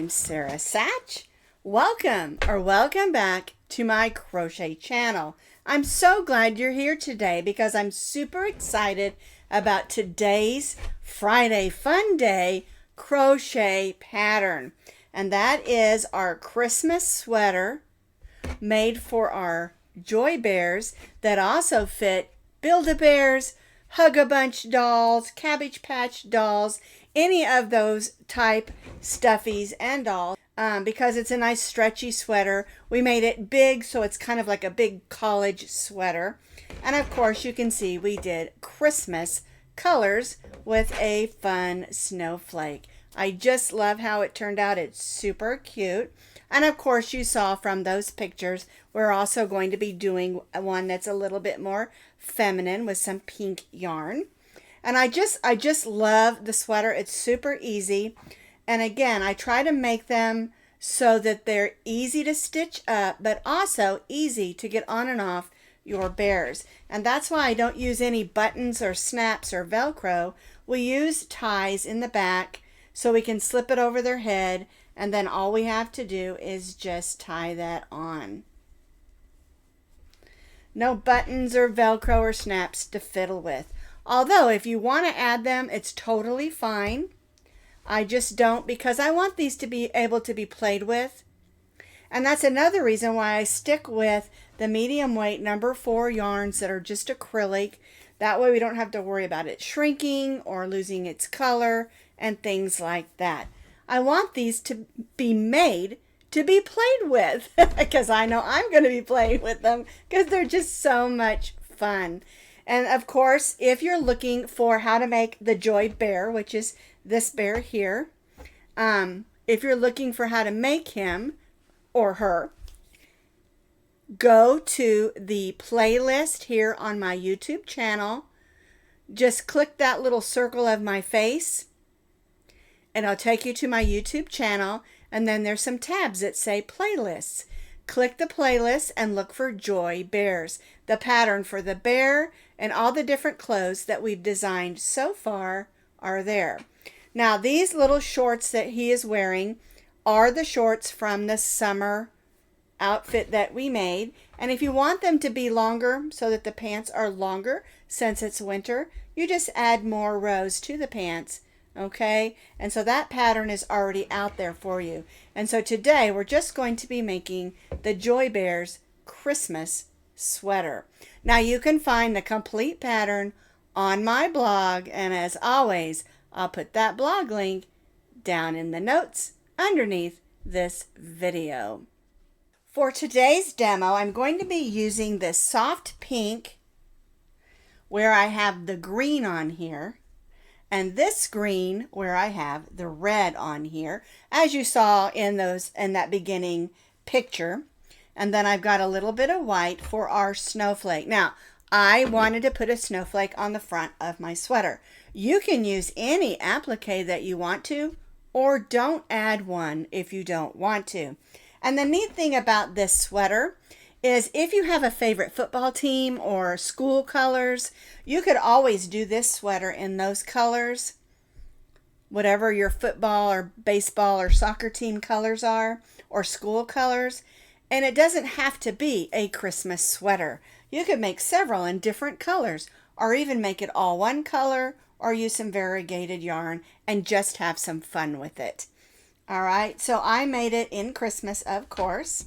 I'm Sara Sach. Welcome back to my crochet channel. I'm so glad you're here today because I'm super excited about today's Friday Fun Day crochet pattern. And that is our Christmas sweater made for our Joy Bears that also fit Build-A-Bears, Hug-A-Bunch dolls, Cabbage Patch dolls, any of those type stuffies and dolls. Because it's a nice stretchy sweater, we made it big so it's kind of like a big college sweater. And of course you can see we did Christmas colors with a fun snowflake. I just love how it turned out. It's super cute. And of course you saw from those pictures, we're also going to be doing one that's a little bit more feminine with some pink yarn. And I just love the sweater. It's super easy. And again, I try to make them so that they're easy to stitch up, but also easy to get on and off your bears. And that's why I don't use any buttons or snaps or Velcro. We use ties in the back so we can slip it over their head, and then all we have to do is just tie that on. No buttons or Velcro or snaps to fiddle with. Although if you want to add them, it's totally fine. I just don't because I want these to be able to be played with. And that's another reason why I stick with the medium weight number 4 yarns that are just acrylic. That way we don't have to worry about it shrinking or losing its color and things like that. I want these to be made to be played with because I know I'm going to be playing with them because they're just so much fun. And of course, if you're looking for how to make the Joy Bear, which is this bear here, if you're looking for how to make him or her, go to the playlist here on my YouTube channel. Just click that little circle of my face and I'll take you to my YouTube channel, and then there's some tabs that say playlists. Click the playlist and look for Joy Bears, the pattern for the bear, and all the different clothes that we've designed so far are there. Now these little shorts that he is wearing are the shorts from the summer outfit that we made. And if you want them to be longer so that the pants are longer since it's winter, you just add more rows to the pants. Okay, and so that pattern is already out there for you. And so today we're just going to be making the Joy Bears Christmas sweater. Now you can find the complete pattern on my blog, and as always, I'll put that blog link down in the notes underneath this video. For today's demo, I'm going to be using this soft pink where I have the green on here, and this green where I have the red on here, as you saw in that beginning picture. And then I've got a little bit of white for our snowflake. Now, I wanted to put a snowflake on the front of my sweater. You can use any applique that you want to, or don't add one if you don't want to. And the neat thing about this sweater is if you have a favorite football team or school colors, you could always do this sweater in those colors, whatever your football or baseball or soccer team colors are, or school colors. And it doesn't have to be a Christmas sweater. You could make several in different colors, or even make it all one color, or use some variegated yarn and just have some fun with it. All right, so I made it in Christmas, of course.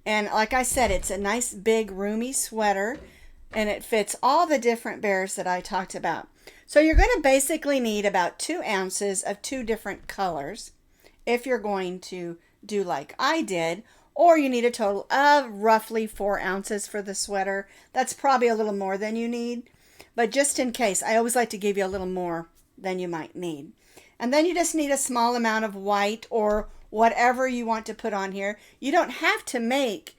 And like I said, it's a nice big roomy sweater, and it fits all the different bears that I talked about. So you're going to basically need about 2 ounces of 2 different colors if you're going to do like I did, or you need a total of roughly 4 ounces for the sweater. That's probably a little more than you need, but just in case, I always like to give you a little more than you might need. And then you just need a small amount of white or whatever you want to put on here. You don't have to make,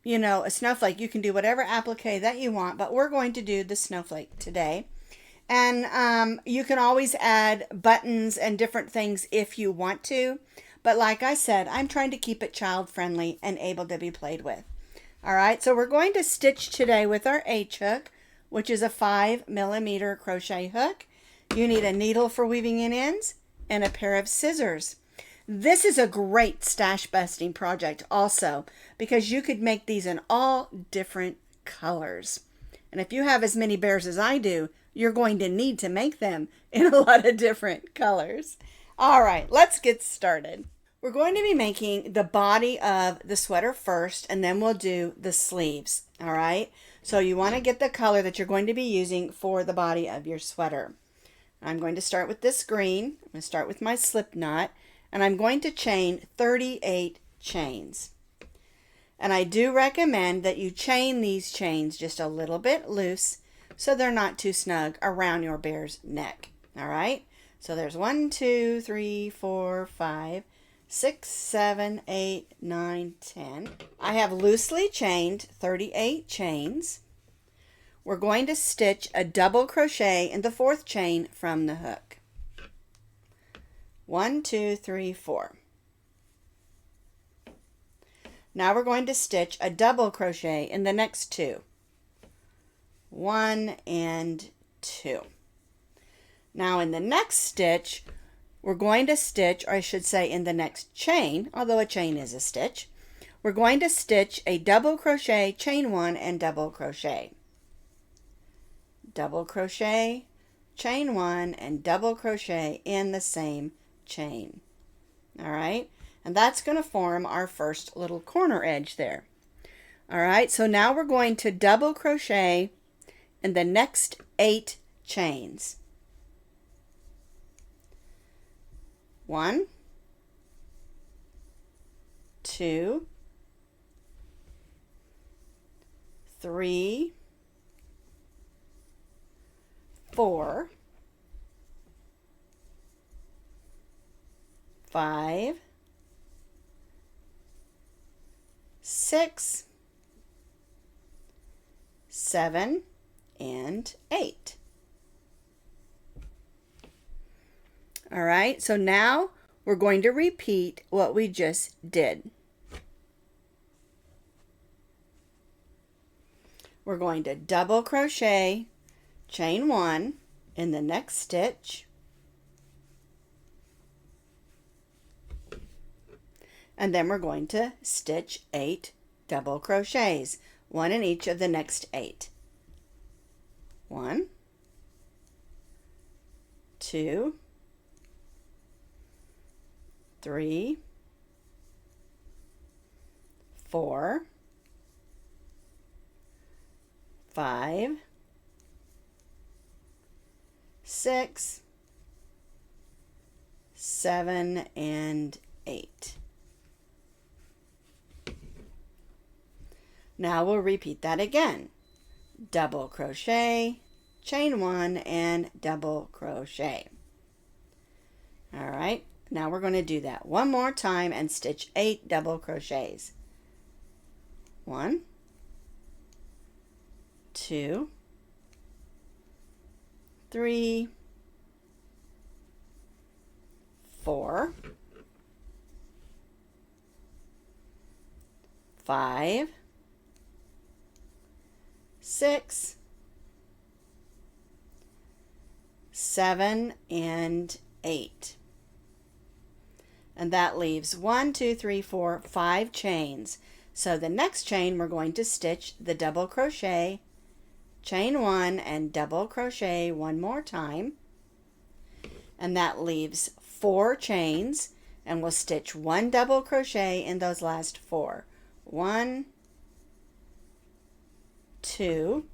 a snowflake. You can do whatever applique that you want, but we're going to do the snowflake today. And you can always add buttons and different things if you want to. But like I said, I'm trying to keep it child friendly and able to be played with. All right, so we're going to stitch today with our H hook, which is a 5mm crochet hook. You need a needle for weaving in ends and a pair of scissors. This is a great stash busting project also, because you could make these in all different colors. And if you have as many bears as I do, you're going to need to make them in a lot of different colors. All right, let's get started. We're going to be making the body of the sweater first, and then we'll do the sleeves. All right, so you want to get the color that you're going to be using for the body of your sweater. I'm going to start with this green. I'm going to start with my slip knot, and I'm going to chain 38 chains. And I do recommend that you chain these chains just a little bit loose so they're not too snug around your bear's neck. All right, so there's 1, 2, 3, 4, 5, 6, 7, 8, 9, 10. I have loosely chained 38 chains. We're going to stitch a double crochet in the 4th chain from the hook. 1, 2, 3, 4. Now we're going to stitch a double crochet in the next 2. 1 and 2. Now in the next stitch, we're going to stitch, or I should say in the next chain, although a chain is a stitch, we're going to stitch a double crochet, chain 1, and double crochet. Double crochet, chain 1, and double crochet in the same chain. All right, and that's going to form our first little corner edge there. All right, so now we're going to double crochet in the next 8 chains. 1, 2, 3, 4, 5, 6, 7, and 8. All right, so now we're going to repeat what we just did. We're going to double crochet, chain 1 in the next stitch, and then we're going to stitch 8 double crochets, 1 in each of the next 8. 1, 2, 3, 4, 5, 6, 7, and 8. Now we'll repeat that again. Double crochet, chain 1, and double crochet. All right, now we're going to do that one more time and stitch 8 double crochets. 1, 2, 3, 4, 5, 6, 7, and 8. And that leaves 1, 2, 3, 4, 5 chains. So the next chain we're going to stitch the double crochet, chain 1, and double crochet one more time. And that leaves 4 chains, and we'll stitch 1 double crochet in those last 4. 1, 2,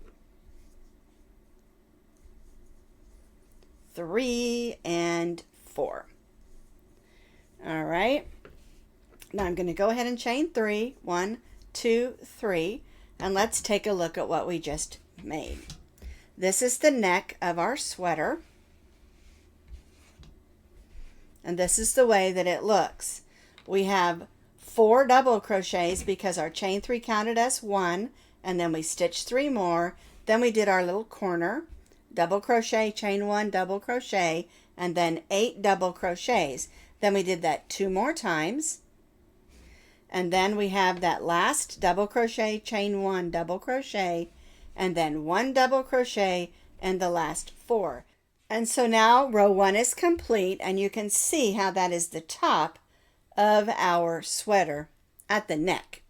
3, and 4. All right, now I'm going to go ahead and chain 3. 1, 2, 3, and let's take a look at what we just made. This is the neck of our sweater, and this is the way that it looks. We have 4 double crochets because our chain 3 counted as 1, and then we stitched 3 more. Then we did our little corner, double crochet, chain 1, double crochet, and then 8 double crochets. Then we did that 2 more times, and then we have that last double crochet, chain 1, double crochet, and then 1 double crochet in the last 4. And so now row 1 is complete, and you can see how that is the top of our sweater at the neck.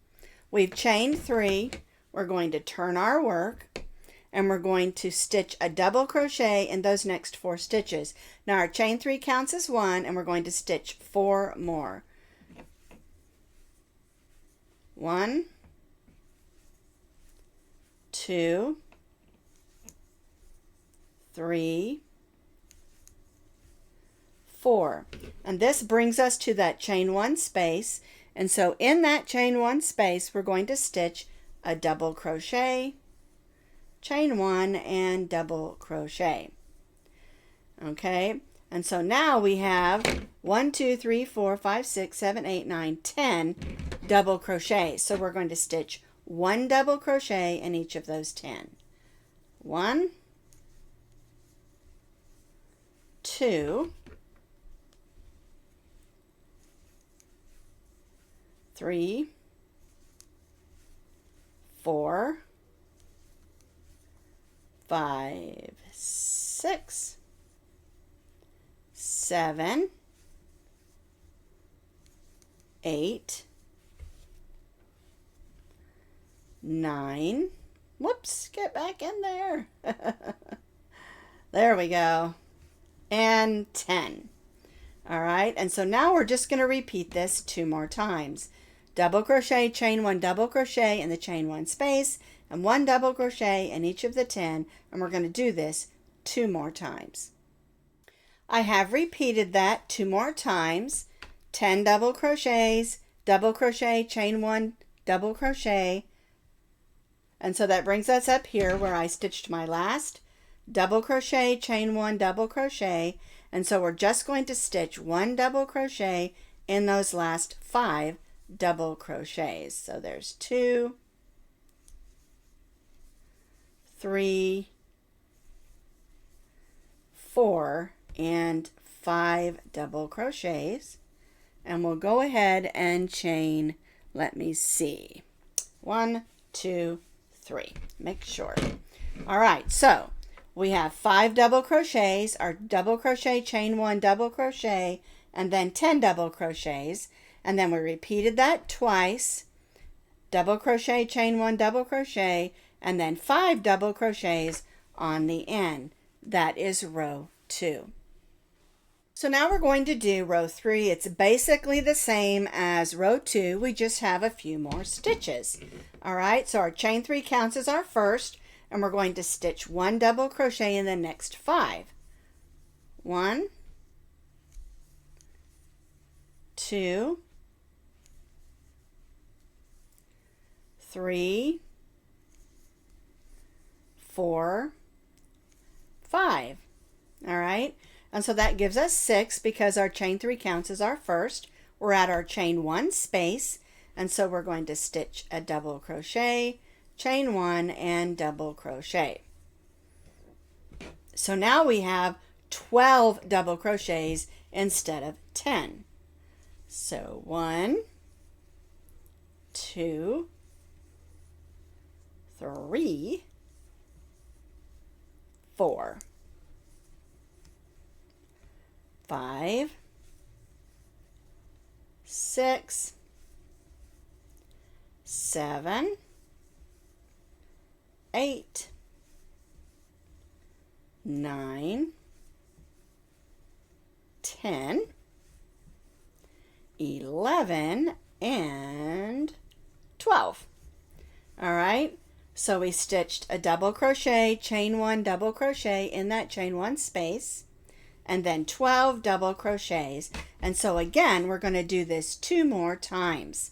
We've chained 3. We're going to turn our work and we're going to stitch a double crochet in those next 4 stitches. Now our chain 3 counts as 1 and we're going to stitch 4 more. 1, 2, 3, 4. And this brings us to that chain 1 space. And so in that chain 1 space, we're going to stitch a double crochet, chain 1, and double crochet. Okay, and so now we have 1, 2, 3, 4, 5, 6, 7, 8, 9, 10 double crochets. So we're going to stitch 1 double crochet in each of those 10. 1, 2, 3, 4, 5, 6, 7, 8, 9. Whoops, get back in there. There we go. And 10. All right, and so now we're just going to repeat this 2 more times. Double crochet, chain 1 double crochet in the chain 1 space, and 1 double crochet in each of the 10, and we're going to do this 2 more times. I have repeated that 2 more times. 10 double crochets, double crochet, chain 1 double crochet, and so that brings us up here where I stitched my last double crochet, chain 1 double crochet, and so we're just going to stitch 1 double crochet in those last 5 double crochets. So there's 2, 3, 4, and 5 double crochets. And we'll go ahead and chain, let me see, 1, 2, 3. Make sure. All right, so we have 5 double crochets, our double crochet, chain 1 double crochet, and then 10 double crochets. And then we repeated that twice. Double crochet, chain 1 double crochet, and then 5 double crochets on the end. That is row 2. So now we're going to do row 3. It's basically the same as row 2. We just have a few more stitches. All right, so our chain 3 counts as our first, and we're going to stitch 1 double crochet in the next 5. 1, 2, 3, 4, 5. All right, and so that gives us 6 because our chain 3 counts as our first. We're at our chain 1 space, and so we're going to stitch a double crochet, chain 1, and double crochet. So now we have 12 double crochets instead of 10. So 1, 2, 3, 4, 5, 6, 7, 8, 9, 10, 11, and 12. All right, so we stitched a double crochet, chain 1 double crochet in that chain 1 space, and then 12 double crochets. And so again, we're going to do this 2 more times.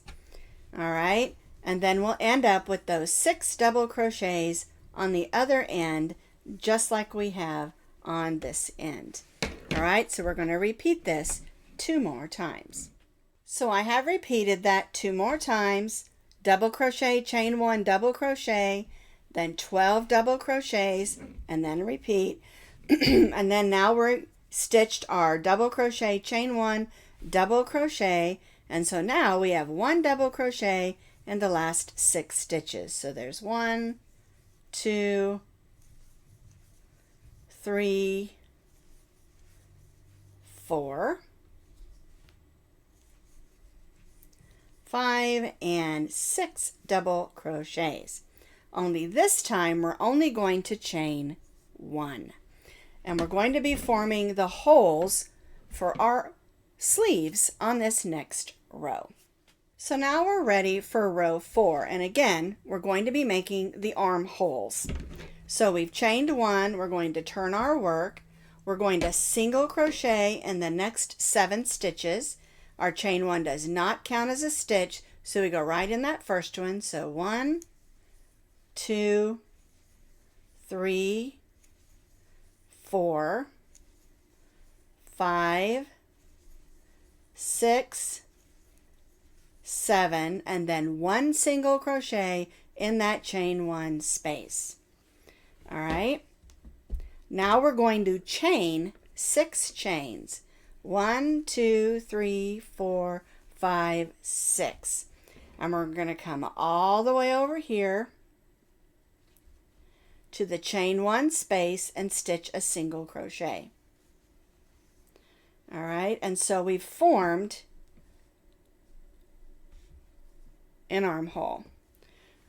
All right, and then we'll end up with those 6 double crochets on the other end, just like we have on this end. All right, so we're going to repeat this 2 more times. So I have repeated that 2 more times. Double crochet, chain 1 double crochet, then 12 double crochets, and then repeat. And then now we're stitched our double crochet, chain 1 double crochet, and so now we have 1 double crochet in the last 6 stitches. So there's 1, 2, 3, 4, 5, and 6 double crochets. Only this time we're only going to chain 1. And we're going to be forming the holes for our sleeves on this next row. So now we're ready for row 4, and again we're going to be making the armholes. So we've chained 1, we're going to turn our work, we're going to single crochet in the next 7 stitches. Our chain 1 does not count as a stitch, so we go right in that first one. So 1, 2, 3, 4, 5, 6, 7, and then 1 single crochet in that chain 1 space. All right, now we're going to chain 6 chains. 1, 2, 3, 4, 5, 6, and we're going to come all the way over here to the chain 1 space and stitch a single crochet. All right, and so we've formed an armhole.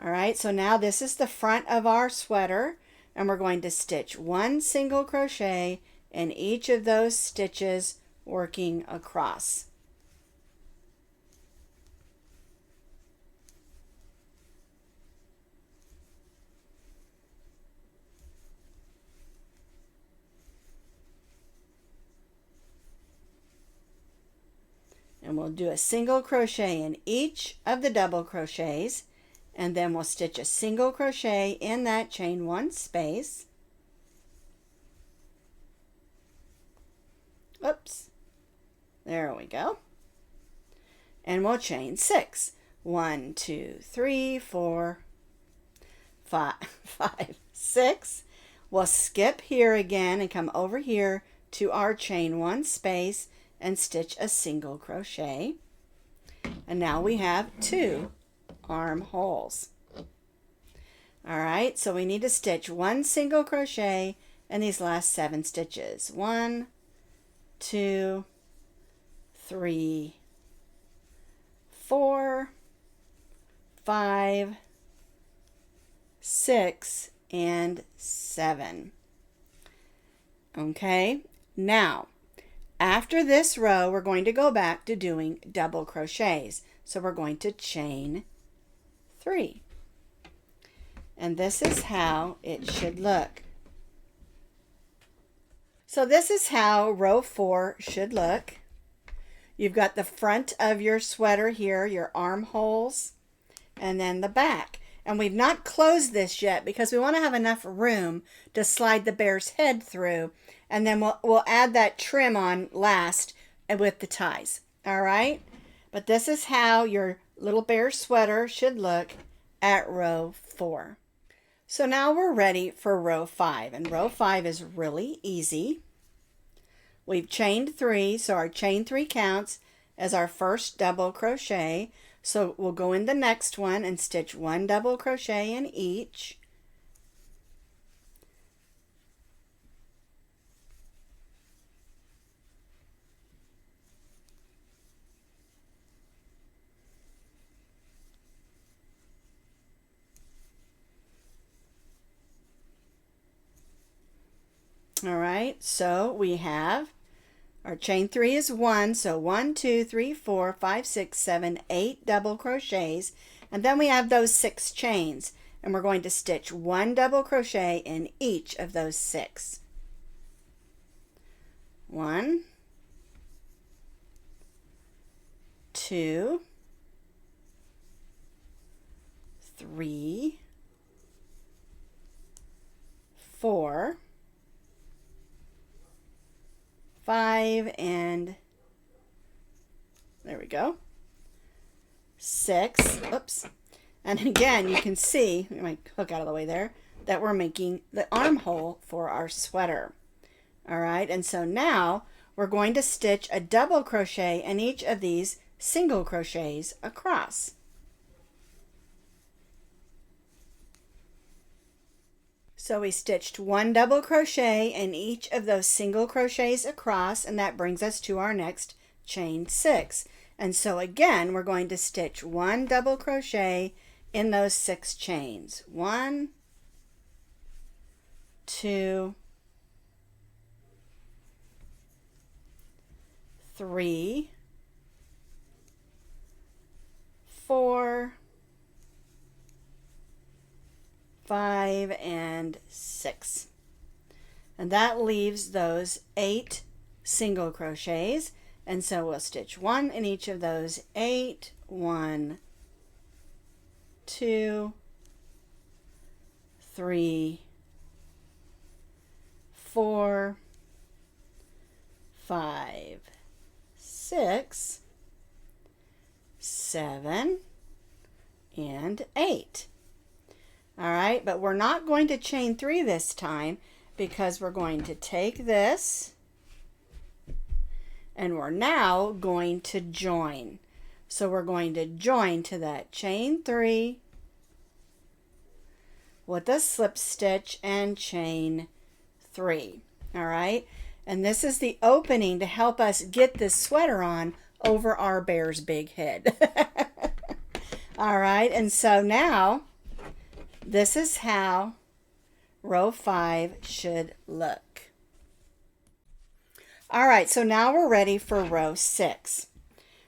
All right, so now this is the front of our sweater, and we're going to stitch 1 single crochet in each of those stitches working across. And we'll do a single crochet in each of the double crochets, and then we'll stitch a single crochet in that chain 1 space. Oops, there we go. And we'll chain 6. 1, 2, 3, 4, 5, 6. We'll skip here again and come over here to our chain 1 space and stitch a single crochet. And now we have 2 armholes. All right, so we need to stitch 1 single crochet in these last 7 stitches. 1, 2, 3, 4, 5, 6, and 7. Okay, now after this row we're going to go back to doing double crochets. So we're going to chain 3. And this is how it should look. So this is how row 4 should look. You've got the front of your sweater here, your armholes, and then the back. And we've not closed this yet because we want to have enough room to slide the bear's head through, and then we'll add that trim on last with the ties. All right? But this is how your little bear sweater should look at row 4. So now we're ready for row 5, and row 5 is really easy. We've chained 3, so our chain 3 counts as our first double crochet. So we'll go in the next one and stitch 1 double crochet in each. All right, so we have our chain 3 is 1, so 1, 2, 3, 4, 5, 6, 7, 8 double crochets, and then we have those 6 chains, and we're going to stitch 1 double crochet in each of those 6. 1, 2, 3, 4, 5, and there we go, 6. Oops. And again, you can see, get my hook out of the way there, that we're making the armhole for our sweater. All right, and so now we're going to stitch a double crochet in each of these single crochets across. So we stitched 1 double crochet in each of those single crochets across, and that brings us to our next chain 6. And so again, we're going to stitch 1 double crochet in those 6 chains. 1, 2, 3, 4, 5, and 6. And that leaves those 8 single crochets. And so we'll stitch 1 in each of those 8. 1, 2, 3, 4, 5, 6, 7, and 8. All right, but we're not going to chain 3 this time because we're going to take this and we're now going to join. So we're going to join to that chain 3 with a slip stitch and chain 3. All right, and this is the opening to help us get this sweater on over our bear's big head. All right, and so now this is how row 5 should look. All right, so now we're ready for row 6.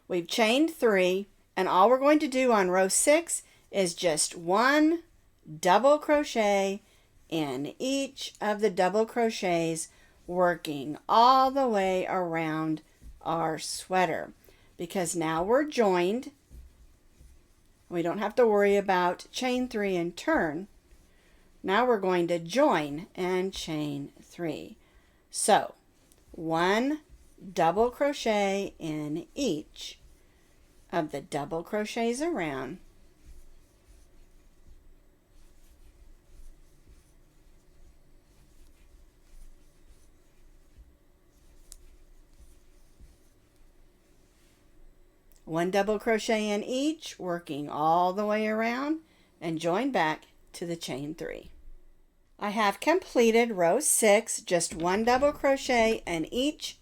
We've chained 3, and all we're going to do on row 6 is just 1 double crochet in each of the double crochets, working all the way around our sweater. Because now we're joined, we don't have to worry about chain 3 and turn. Now we're going to join and chain 3. So 1 double crochet in each of the double crochets around, one double crochet in each, working all the way around, and join back to the chain 3. I have completed row 6, just 1 double crochet in each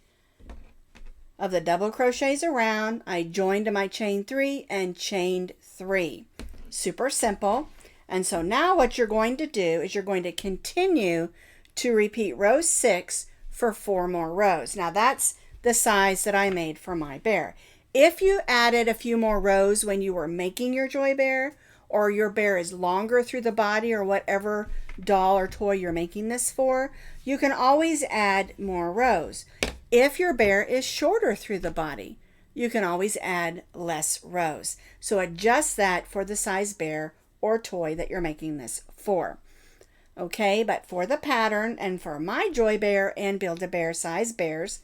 of the double crochets around. I joined to my chain 3 and chained 3. Super simple. And so now what you're going to do is you're going to continue to repeat row 6 for 4 more rows. Now that's the size that I made for my bear. If you added a few more rows when you were making your Joy Bear, or your bear is longer through the body, or whatever doll or toy you're making this for, you can always add more rows. If your bear is shorter through the body, you can always add less rows. So adjust that for the size bear or toy that you're making this for. Okay, but for the pattern and for my Joy Bear and Build-A-Bear size bears,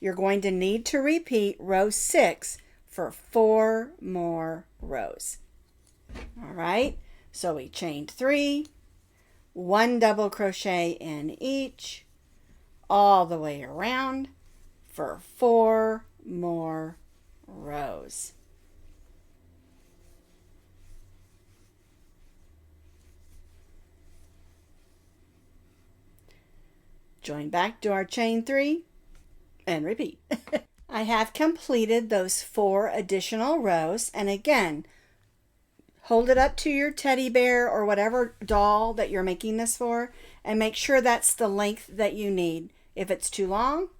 you're going to need to repeat row 6 for 4 more rows. All right, so we chained 3, 1 double crochet in each, all the way around for 4 more rows. Join back to our chain 3 and repeat. I have completed those 4 additional rows, and again, hold it up to your teddy bear or whatever doll that you're making this for, and make sure that's the length that you need. If it's too long,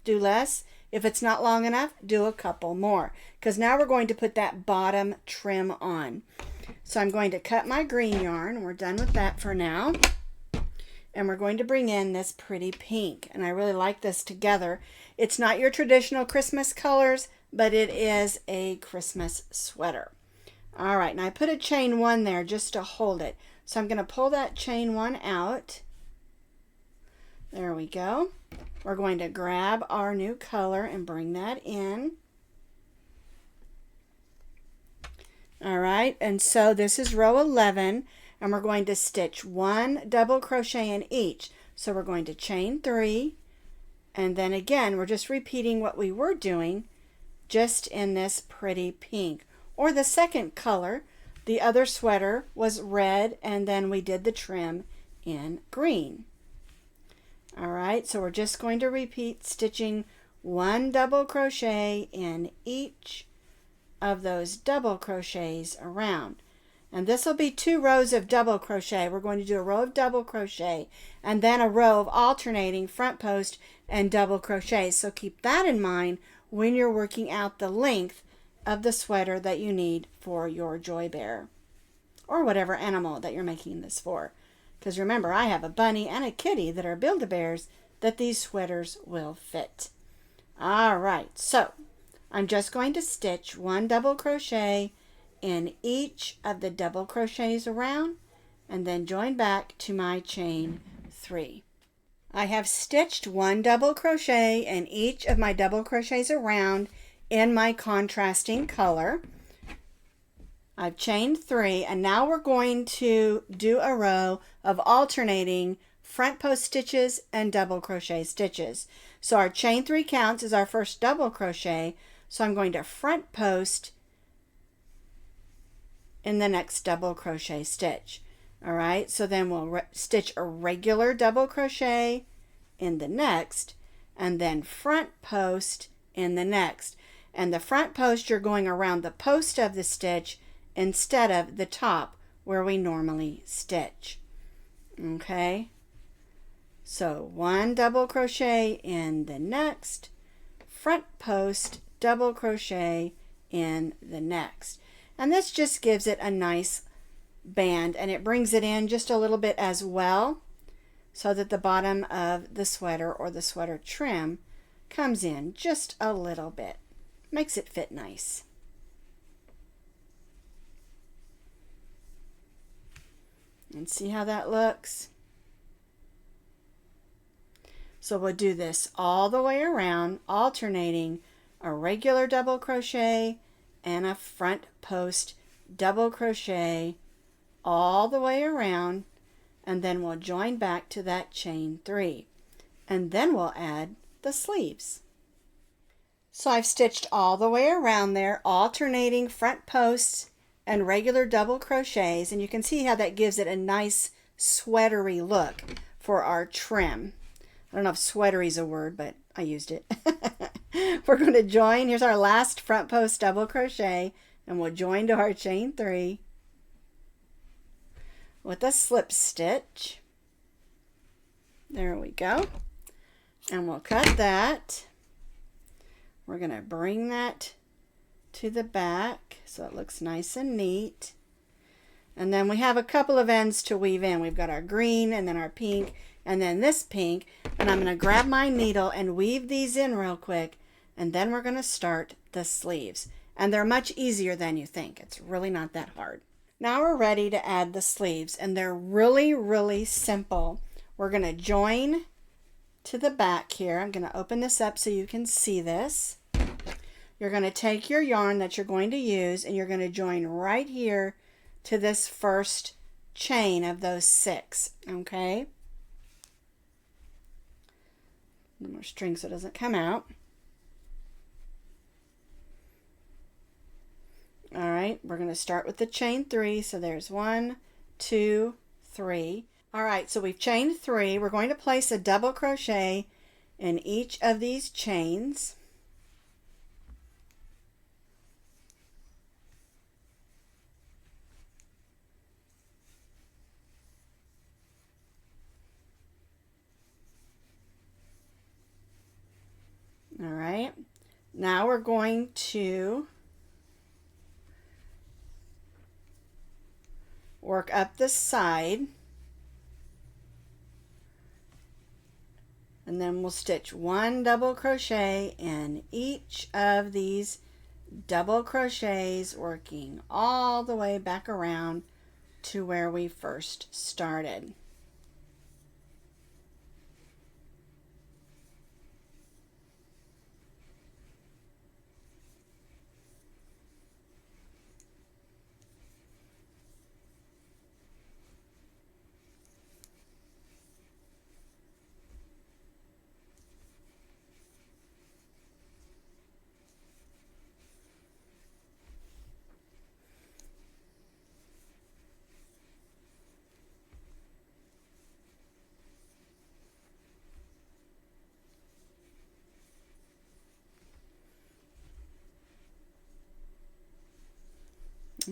do less. If it's not long enough, do a couple more, because now we're going to put that bottom trim on. So I'm going to cut my green yarn. We're done with that for now. And we're going to bring in this pretty pink, and I really like this together. It's not your traditional Christmas colors, but it is a Christmas sweater. All right, and I put a chain 1 there just to hold it. So I'm going to pull that chain 1 out. There we go. We're going to grab our new color and bring that in. All right, and so this is row 11, and we're going to stitch 1 double crochet in each. So we're going to chain 3, and then again, we're just repeating what we were doing, just in this pretty pink. Or the second color, the other sweater was red, and then we did the trim in green. All right, so we're just going to repeat stitching 1 double crochet in each of those double crochets around. And this will be 2 rows of double crochet. We're going to do a row of double crochet and then a row of alternating front post and double crochet. So keep that in mind when you're working out the length of the sweater that you need for your Joy Bear or whatever animal that you're making this for. Because remember, I have a bunny and a kitty that are Build-A-Bears that these sweaters will fit. All right, so I'm just going to stitch 1 double crochet in each of the double crochets around and then join back to my chain 3. I have stitched 1 double crochet in each of my double crochets around in my contrasting color. I've chained 3 and now we're going to do a row of alternating front post stitches and double crochet stitches. So our chain 3 counts as our first double crochet, so I'm going to front post in the next double crochet stitch. All right, so then we'll stitch a regular double crochet in the next and then front post in the next. And the front post, you're going around the post of the stitch instead of the top where we normally stitch. Okay, so 1 double crochet in the next, front post, double crochet in the next. And this just gives it a nice band and it brings it in just a little bit as well so that the bottom of the sweater or the sweater trim comes in just a little bit. Makes it fit nice. And see how that looks? So we'll do this all the way around, alternating a regular double crochet and a front post double crochet all the way around, and then we'll join back to that chain 3. And then we'll add the sleeves. So I've stitched all the way around there, alternating front posts and regular double crochets, and you can see how that gives it a nice sweatery look for our trim. I don't know if sweatery is a word, but I used it. We're going to join. Here's our last front post double crochet, and we'll join to our chain 3 with a slip stitch. There we go. And we'll cut that. We're going to bring that to the back so it looks nice and neat. And then we have a couple of ends to weave in. We've got our green and then our pink and then this pink. And I'm going to grab my needle and weave these in real quick. And then we're going to start the sleeves. And they're much easier than you think. It's really not that hard. Now we're ready to add the sleeves. And they're really, really simple. We're going to join to the back here. I'm going to open this up so you can see this. You're going to take your yarn that you're going to use and you're going to join right here to this first chain of those 6, okay? No more string so it doesn't come out. All right, we're going to start with the chain 3. So there's 1, 2, 3. All right, so we've chained 3. We're going to place a double crochet in each of these chains. All right, now we're going to work up the side, and then we'll stitch 1 double crochet in each of these double crochets, working all the way back around to where we first started.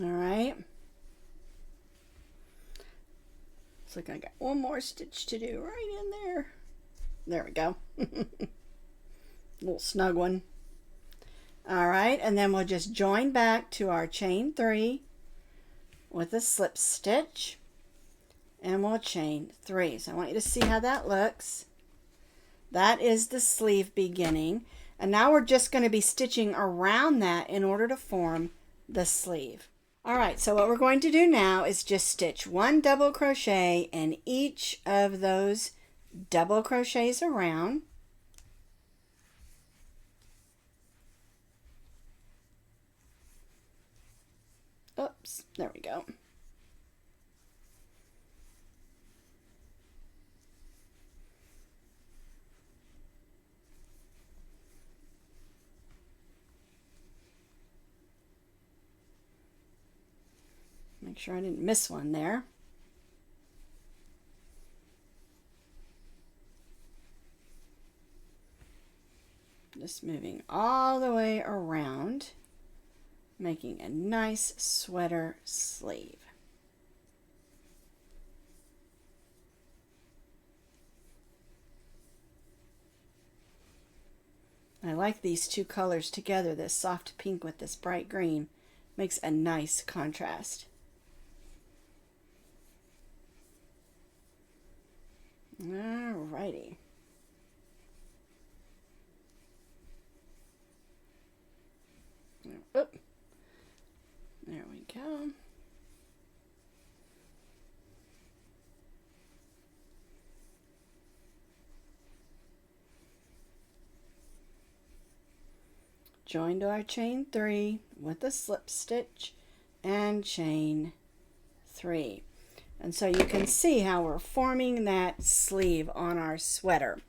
All right. Looks like I got one more stitch to do right in there. There we go. Little snug one. All right, and then we'll just join back to our chain 3 with a slip stitch, and we'll chain 3. So I want you to see how that looks. That is the sleeve beginning, and now we're just going to be stitching around that in order to form the sleeve. All right, so what we're going to do now is just stitch 1 double crochet in each of those double crochets around. Oops, there we go. Make sure I didn't miss one there. Just moving all the way around, making a nice sweater sleeve. I like these two colors together, this soft pink with this bright green. Makes a nice contrast. Alrighty. Oop. There we go. Join to our chain 3 with a slip stitch and chain 3. And so you can see how we're forming that sleeve on our sweater.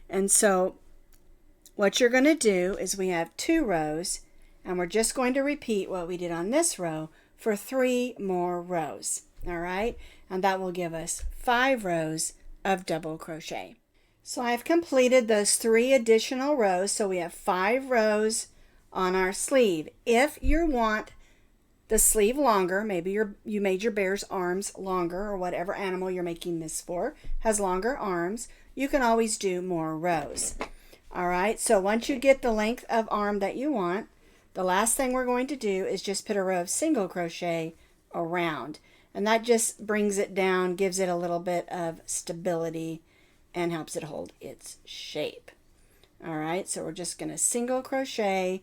And so what you're going to do is we have 2 rows, and we're just going to repeat what we did on this row for 3 more rows. All right, and that will give us 5 rows of double crochet. So I've completed those 3 additional rows, so we have 5 rows on our sleeve. If you want the sleeve longer, maybe you made your bear's arms longer, or whatever animal you're making this for has longer arms, you can always do more rows. All right, so once you get the length of arm that you want, the last thing we're going to do is just put a row of single crochet around, and that just brings it down, gives it a little bit of stability, and helps it hold its shape. All right, so we're just going to single crochet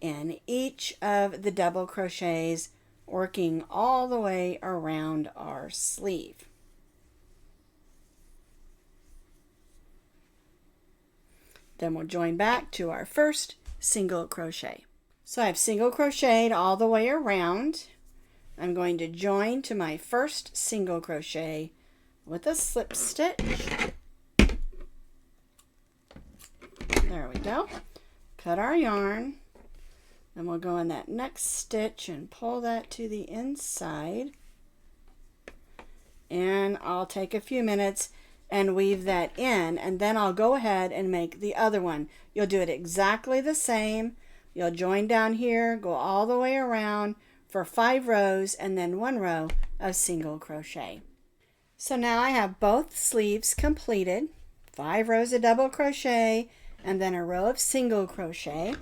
in each of the double crochets, working all the way around our sleeve. Then we'll join back to our first single crochet. So I've single crocheted all the way around. I'm going to join to my first single crochet with a slip stitch. There we go. Cut our yarn. Then we'll go in that next stitch and pull that to the inside. And I'll take a few minutes and weave that in, and then I'll go ahead and make the other one. You'll do it exactly the same. You'll join down here, go all the way around for 5 rows, and then 1 row of single crochet. So now I have both sleeves completed. 5 rows of double crochet, and then a row of single crochet.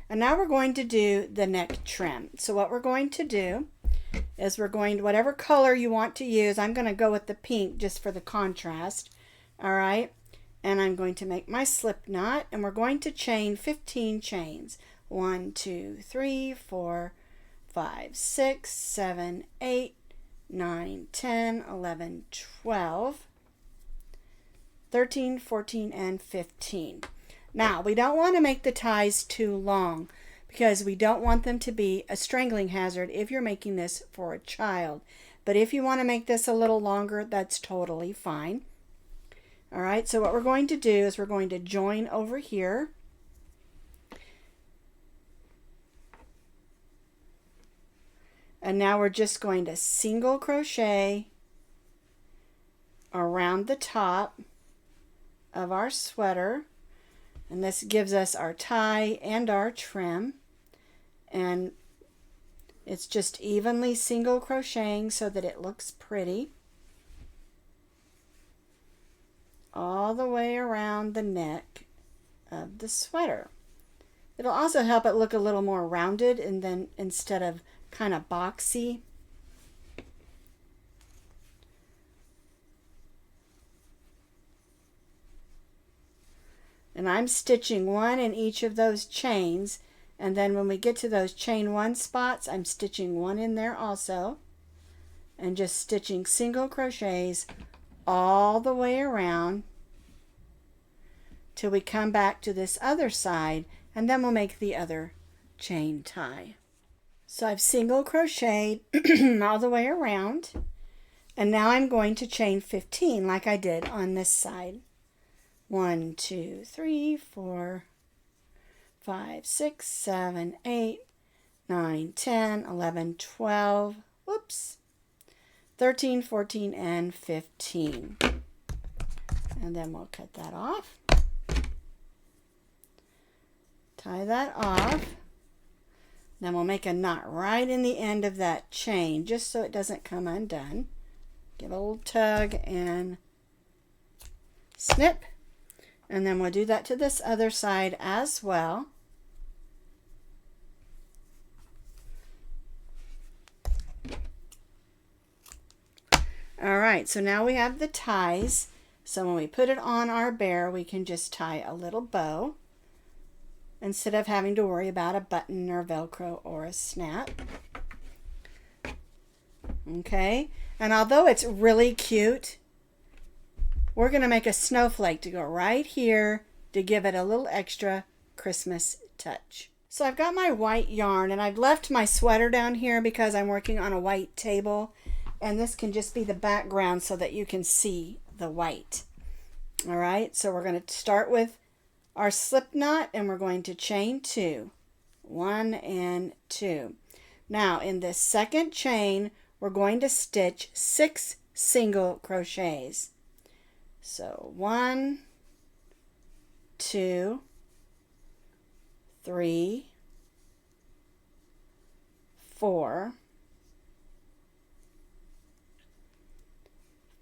And now we're going to do the neck trim. So what we're going to do is we're going to, whatever color you want to use, I'm going to go with the pink just for the contrast. All right, and I'm going to make my slip knot, and we're going to chain 15 chains. 1, 2, 3, 4, 5, 6, 7, 8, 9, 10, 11, 12, 13, 14, and 15. Now, we don't want to make the ties too long because we don't want them to be a strangling hazard if you're making this for a child. But if you want to make this a little longer, that's totally fine. All right, so what we're going to do is we're going to join over here. And now we're just going to single crochet around the top of our sweater. And this gives us our tie and our trim. And It's just evenly single crocheting so that it looks pretty all the way around the neck of the sweater. It'll also help it look a little more rounded and then instead of kind of boxy. And I'm stitching one in each of those chains, and then when we get to those chain one spots, I'm stitching one in there also, and just stitching single crochets all the way around till we come back to this other side, and then we'll make the other chain tie. So I've single crocheted all the way around, and now I'm going to chain 15 like I did on this side. 1, 2, 3, 4, 5, 6, 7, 8, 9, 10, 11, 12, whoops, 13, 14, and 15. And then we'll cut that off. Tie that off. Then we'll make a knot right in the end of that chain just so it doesn't come undone. Give a little tug and snip. And then we'll do that to this other side as well. All right, so now we have the ties. So when we put it on our bear, we can just tie a little bow instead of having to worry about a button or Velcro or a snap. Okay, and although it's really cute, we're going to make a snowflake to go right here to give it a little extra Christmas touch. So I've got my white yarn and I've left my sweater down here because I'm working on a white table, and this can just be the background so that you can see the white. All right, so we're going to start with our slip knot and we're going to chain 2. 1 and 2. Now in this second chain, we're going to stitch 6 single crochets. So 1, 2, 3, 4,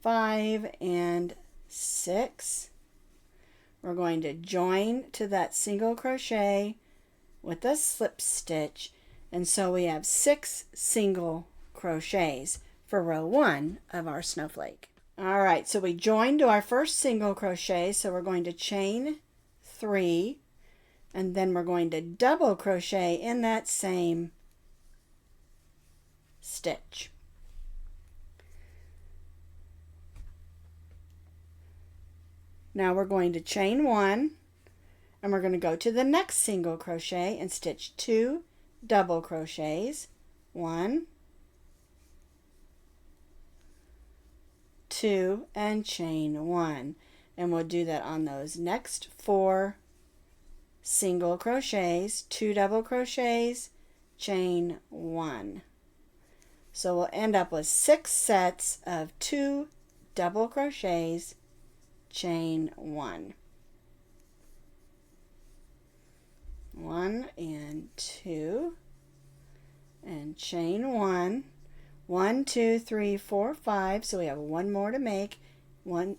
5, and 6. We're going to join to that single crochet with a slip stitch, and so we have 6 single crochets for row 1 of our snowflake. All right, so we joined to our first single crochet, so we're going to chain 3, and then we're going to double crochet in that same stitch. Now we're going to chain 1, and we're going to go to the next single crochet and stitch 2 double crochets. 1, 2, and chain 1. And we'll do that on those next 4 single crochets, 2 double crochets, chain 1. So we'll end up with 6 sets of 2 double crochets, chain 1. 1 and 2, and chain 1. 1, 2, 3, 4, 5. So we have one more to make. One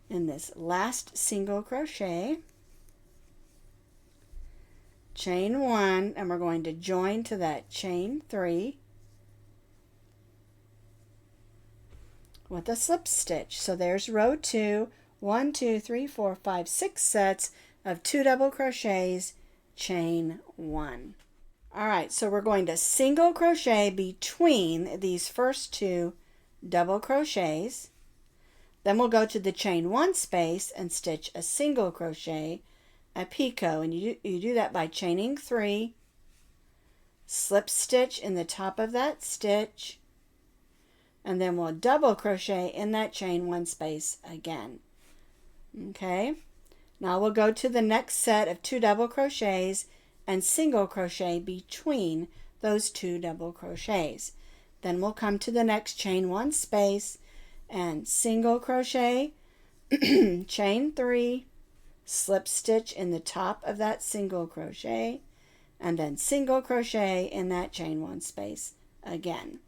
in this last single crochet. Chain 1, and we're going to join to that chain 3 with a slip stitch. So there's row 2. 1, 2, 3, 4, 5, 6 sets of 2 double crochets, chain 1. All right, so we're going to single crochet between these first 2 double crochets. Then we'll go to the chain 1 space and stitch a single crochet, a picot, and you do that by chaining 3, slip stitch in the top of that stitch, and then we'll double crochet in that chain 1 space again. Okay, now we'll go to the next set of 2 double crochets and single crochet between those 2 double crochets. Then we'll come to the next chain 1 space and single crochet, chain 3, slip stitch in the top of that single crochet, and then single crochet in that chain one space again.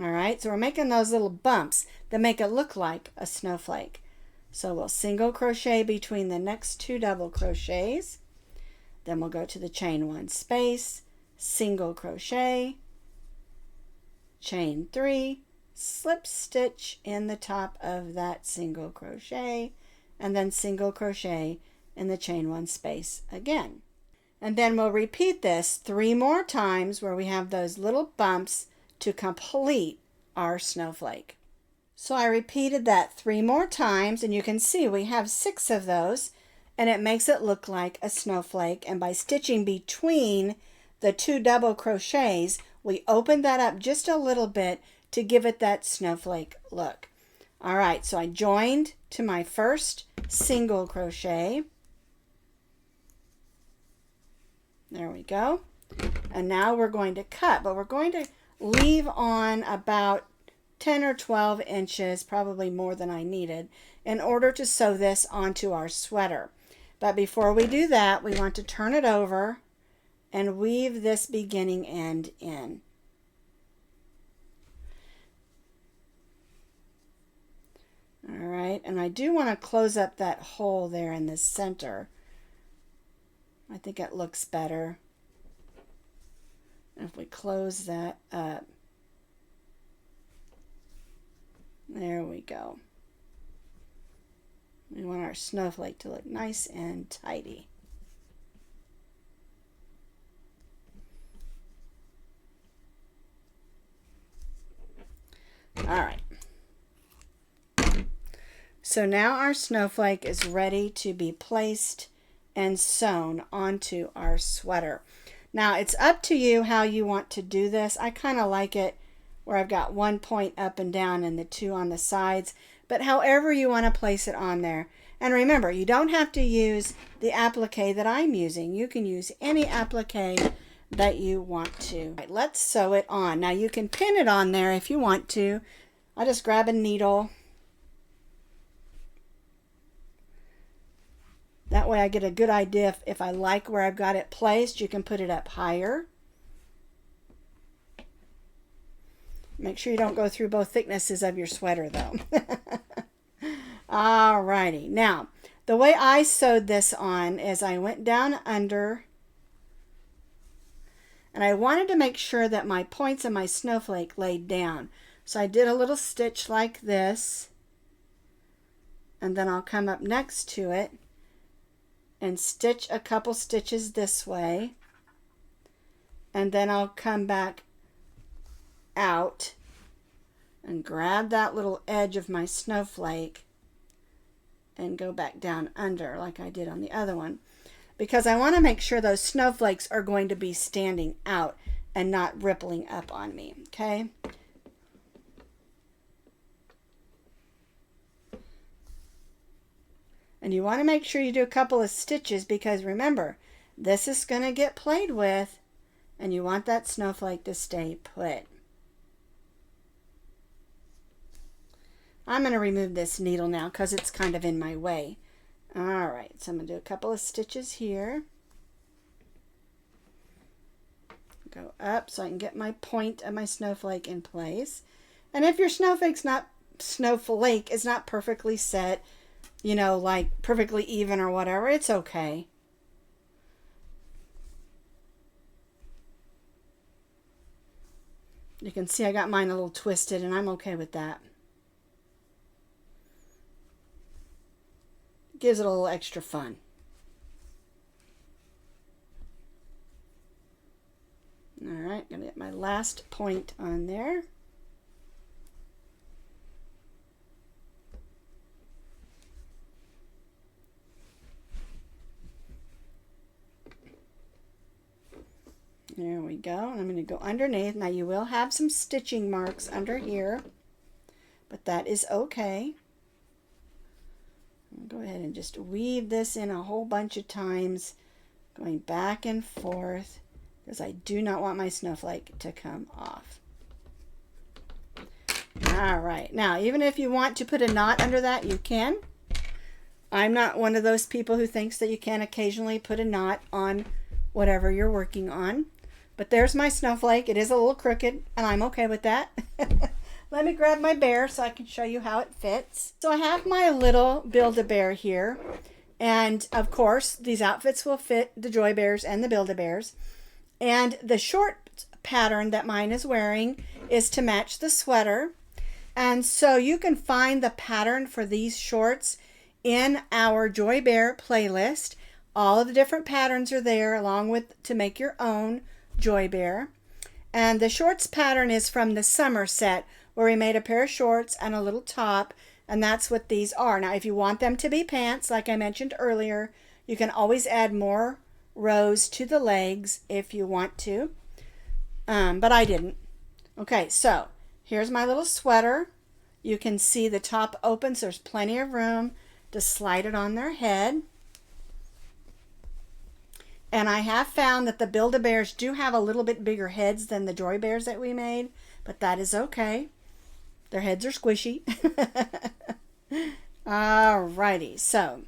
All right, so we're making those little bumps that make it look like a snowflake. So we'll single crochet between the next 2 double crochets. Then we'll go to the chain one space, single crochet, chain 3, slip stitch in the top of that single crochet, and then single crochet in the chain one space again. And then we'll repeat this 3 more times where we have those little bumps to complete our snowflake. So I repeated that 3 more times, and you can see we have 6 of those, and it makes it look like a snowflake. And by stitching between the 2 double crochets, we open that up just a little bit to give it that snowflake look. All right, so I joined to my first single crochet. There we go. And now we're going to cut, but we're going to leave on about 10 or 12 inches, probably more than I needed, in order to sew this onto our sweater. But before we do that, we want to turn it over and weave this beginning end in. All right, and I do want to close up that hole there in the center. I think it looks better if we close that up. There we go. We want our snowflake to look nice and tidy. All right. So now our snowflake is ready to be placed and sewn onto our sweater. Now it's up to you how you want to do this. I kind of like it where I've got 1 point up and down and the 2 on the sides, but however you want to place it on there. And remember, you don't have to use the applique that I'm using. You can use any applique that you want to. Right, let's sew it on. Now you can pin it on there if you want to. I'll just grab a needle. That way I get a good idea if I like where I've got it placed. You can put it up higher. Make sure you don't go through both thicknesses of your sweater though. Alrighty, now the way I sewed this on is I went down under, and I wanted to make sure that my points of my snowflake laid down. So I did a little stitch like this, and then I'll come up next to it and stitch a couple stitches this way, and then I'll come back out and grab that little edge of my snowflake and go back down under like I did on the other one, because I want to make sure those snowflakes are going to be standing out and not rippling up on me. Okay, and you want to make sure you do a couple of stitches, because remember, this is going to get played with and you want that snowflake to stay put. I'm going to remove this needle now because it's kind of in my way. All right, so I'm going to do a couple of stitches here. Go up so I can get my point of my snowflake in place. And if your snowflake is not perfectly set, you know, like perfectly even or whatever, it's okay. You can see I got mine a little twisted, and I'm okay with that. Gives it a little extra fun. All right, gonna get my last point on there. There we go, and I'm going to go underneath. Now you will have some stitching marks under here, but that is okay. I'll go ahead and just weave this in a whole bunch of times, going back and forth, because I do not want my snowflake to come off. All right, now even if you want to put a knot under that, you can. I'm not one of those people who thinks that you can occasionally put a knot on whatever you're working on. But there's my snowflake. It is a little crooked, and I'm okay with that. Let me grab my bear so I can show you how it fits. So I have my little Build-A-Bear here. And of course, these outfits will fit the Joy Bears and the Build-A-Bears. And the short pattern that mine is wearing is to match the sweater. And so you can find the pattern for these shorts in our Joy Bear playlist. All of the different patterns are there, along with to make your own Joy Bear. And the shorts pattern is from the summer set, where we made a pair of shorts and a little top, and that's what these are. Now, if you want them to be pants, like I mentioned earlier, you can always add more rows to the legs if you want to, but I didn't. Okay, so here's my little sweater. You can see the top opens. There's plenty of room to slide it on their head. And I have found that the Build-A-Bears do have a little bit bigger heads than the Joy Bears that we made, but that is okay. Their heads are squishy. Alrighty, so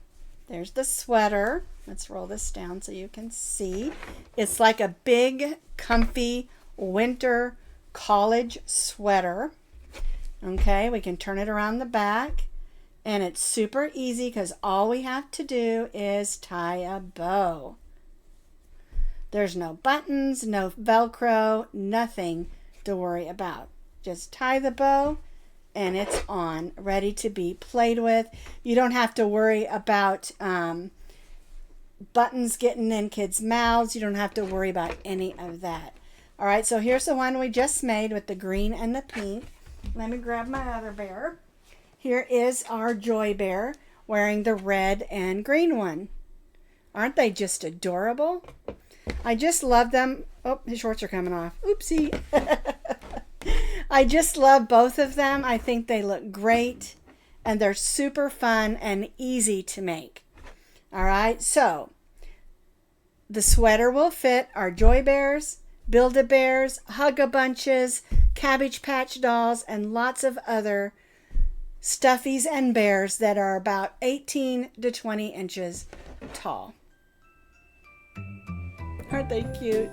there's the sweater. Let's roll this down so you can see. It's like a big, comfy winter college sweater. Okay, we can turn it around the back. And it's super easy because all we have to do is tie a bow. There's no buttons, no Velcro, nothing to worry about. Just tie the bow and it's on, ready to be played with. You don't have to worry about buttons getting in kids' mouths. You don't have to worry about any of that. All right, so here's the one we just made with the green and the pink. Let me grab my other bear. Here is our Joy Bear wearing the red and green one. Aren't they just adorable? I just love them. Oh, his shorts are coming off. Oopsie. I just love both of them. I think they look great and they're super fun and easy to make. All right, so the sweater will fit our Joy Bears, Build-A-Bears, Hug-A-Bunches, Cabbage Patch Dolls, and lots of other stuffies and bears that are about 18 to 20 inches tall. Aren't they cute?